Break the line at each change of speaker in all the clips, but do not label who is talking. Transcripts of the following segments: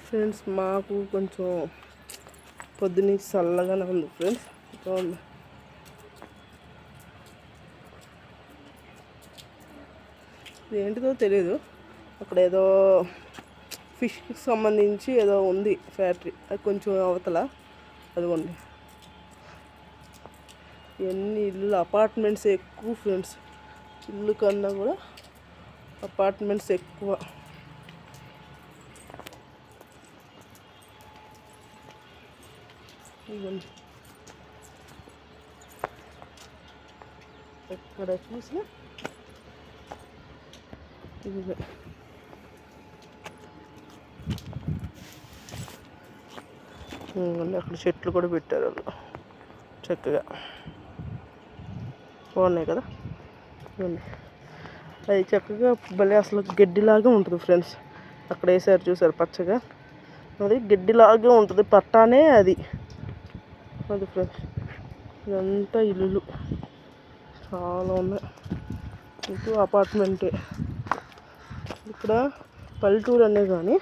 Friends మాకు కొంచెం పొద్దున్నీ చల్లగానే ఉంది ఫ్రెండ్స్. బాగుంది. ఏంటిదో తెలియదు, అక్కడ ఏదో ఫిష్కి సంబంధించి ఏదో ఉంది ఫ్యాక్టరీ, అది కొంచెం అవతల. అదిగోండి ఎన్ని ఇల్లు, అపార్ట్మెంట్స్ ఎక్కువ ఫ్రెండ్స్. ఇల్లు కన్నా కూడా అపార్ట్మెంట్స్ ఎక్కువ. ఇవ్వండి, ఎక్కడ చూసినా ఇవే. అక్కడ చెట్లు కూడా పెట్టారు వాళ్ళు చక్కగా, బాగున్నాయి కదా. అది చక్కగా భలే అసలు గడ్డిలాగా ఉంటుంది ఫ్రెండ్స్. అక్కడ వేసారు చూసారు పచ్చగా, అది గడ్డిలాగా ఉంటుంది, పట్టానే అది ఫ్రెండ్స్. ఇదంతా ఇల్లులు చాలా ఉన్నాయి, ఇటు అపార్ట్మెంటే. ఇక్కడ పల్లెటూరు అనే కానీ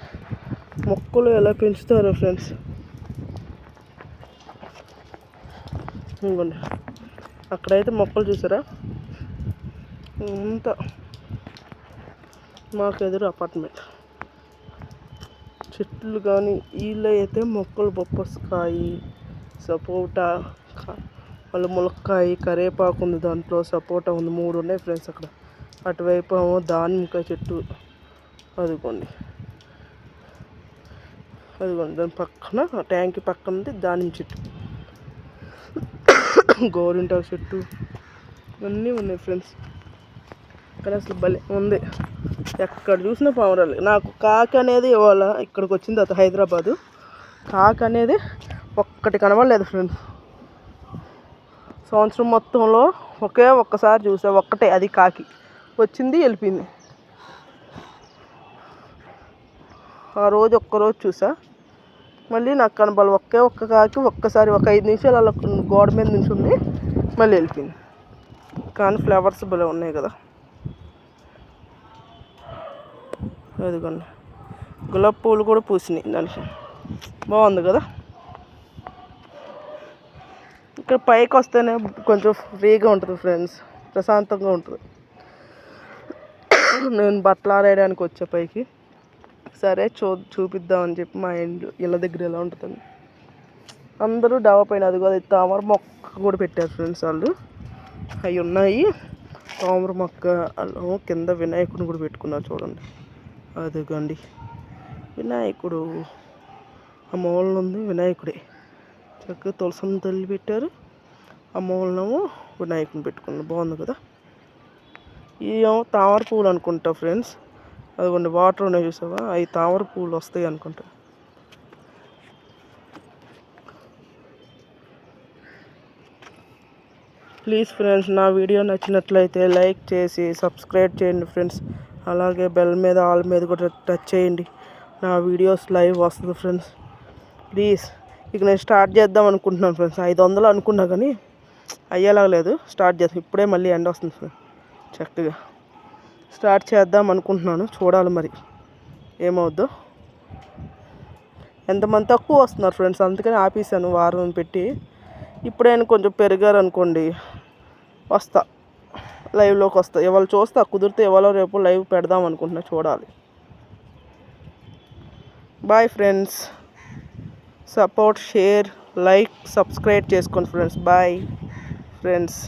మొక్కలు ఎలా పెంచుతారో ఫ్రెండ్స్. ఇంకోండి అక్కడైతే మొక్కలు చూసారా, అంతా మాకు ఎదురు అపార్ట్మెంట్. చెట్లు కానీ వీళ్ళు అయితే మొక్కలు, బొప్పస్కాయ, సపోటా, మళ్ళీ ములక్కాయ, కరేపాకు ఉంది దాంట్లో, సపోటా ఉంది, 3 ఉన్నాయి ఫ్రెండ్స్ అక్కడ. అటువైపు ఏమో దానిమ్మకాయ చెట్టు, అదిగోండి దాని పక్కన ట్యాంక్ పక్కన ఉంది దానిమ్మ చెట్టు, గోరింటాకు చెట్టు, ఇవన్నీ ఉన్నాయి ఫ్రెండ్స్. కానీ అసలు భలే ఉంది, ఎక్కడ చూసినా పావురాలు. నాకు కాకి అనేది ఇవాళ ఇక్కడికి వచ్చిన తర్వాత హైదరాబాదు, కాకి అనేది ఒక్కటి కనబడలేదు ఫ్రెండ్స్. సంవత్సరం మొత్తంలో ఒక్కసారి చూసా, ఒక్కటే, అది కాకి వచ్చింది వెళ్ళిపోయింది. ఆ రోజు ఒక్కరోజు చూసా, మళ్ళీ నాకు కనబడాలి ఒక్క కాకి ఒక్కసారి ఒక 5 నిమిషాలు అలా గోడ మీద నుంచి ఉంది, మళ్ళీ వెళ్ళిపోయింది. కానీ ఫ్లవర్స్ భలే ఉన్నాయి కదా. అదిగోండి గులాబీ పూలు కూడా పూసినాయి దానికి, బాగుంది కదా. ఇక్కడ పైకి వస్తేనే కొంచెం ఫ్రీగా ఉంటుంది ఫ్రెండ్స్, ప్రశాంతంగా ఉంటుంది. నేను బట్టలు ఆరేయడానికి వచ్చా పైకి, సరే చూపిద్దామని చెప్పి మా ఇళ్ళ దగ్గర ఎలా ఉంటుందని. అందరూ డాబా పైన అదిగో అది తామర మొక్క కూడా పెట్టారు ఫ్రెండ్స్ వాళ్ళు, అవి ఉన్నాయి. తామర మొక్క కింద వినాయకుడిని కూడా పెట్టుకున్నారు చూడండి. అదిగోండి వినాయకుడు, ఆ మూలన ఉంది వినాయకుడే, చక్కగా తులసమ్మ తల్లి పెట్టారు, ఆ మూలనేమో వినాయకుడిని పెట్టుకున్నారు, బాగుంది కదా. ఇవేమో తామర పువ్వులు అనుకుంటా ఫ్రెండ్స్. అదిగోండి వాటర్ ఉన్నాయి చూసావా, అవి తామర పువ్వులు వస్తాయి అనుకుంటా. ప్లీజ్ ఫ్రెండ్స్, నా వీడియో నచ్చినట్లయితే లైక్ చేసి సబ్స్క్రైబ్ చేయండి ఫ్రెండ్స్. అలాగే బెల్ మీద ఆల్ మీద కూడా టచ్ చేయండి, నా వీడియోస్ లైవ్ వస్తుంది ఫ్రెండ్స్. ప్లీజ్, ఇక నేను స్టార్ట్ చేద్దాం అనుకుంటున్నాను ఫ్రెండ్స్. 500 అనుకున్నా కానీ అయ్యేలాగా లేదు. స్టార్ట్ చేస్తాను, ఇప్పుడే మళ్ళీ ఎండ వస్తుంది ఫ్రెండ్స్. చక్కగా స్టార్ట్ చేద్దాం అనుకుంటున్నాను, చూడాలి మరి ఏమవుద్దో. ఎంతమంది తక్కువ వస్తున్నారు ఫ్రెండ్స్, అందుకని ఆపేసాను వారం పెట్టి. ఇప్పుడైనా కొంచెం పెరిగారు అనుకోండి వస్తా, లైవ్లోకి వస్తా. ఇవాళ చూస్తా, కుదిరితే ఇవాళ రేపు లైవ్ పెడదాం అనుకుంటున్నా, చూడాలి. Bye friends, support, share, like, subscribe చేసుకోండి ఫ్రెండ్స్. Bye friends.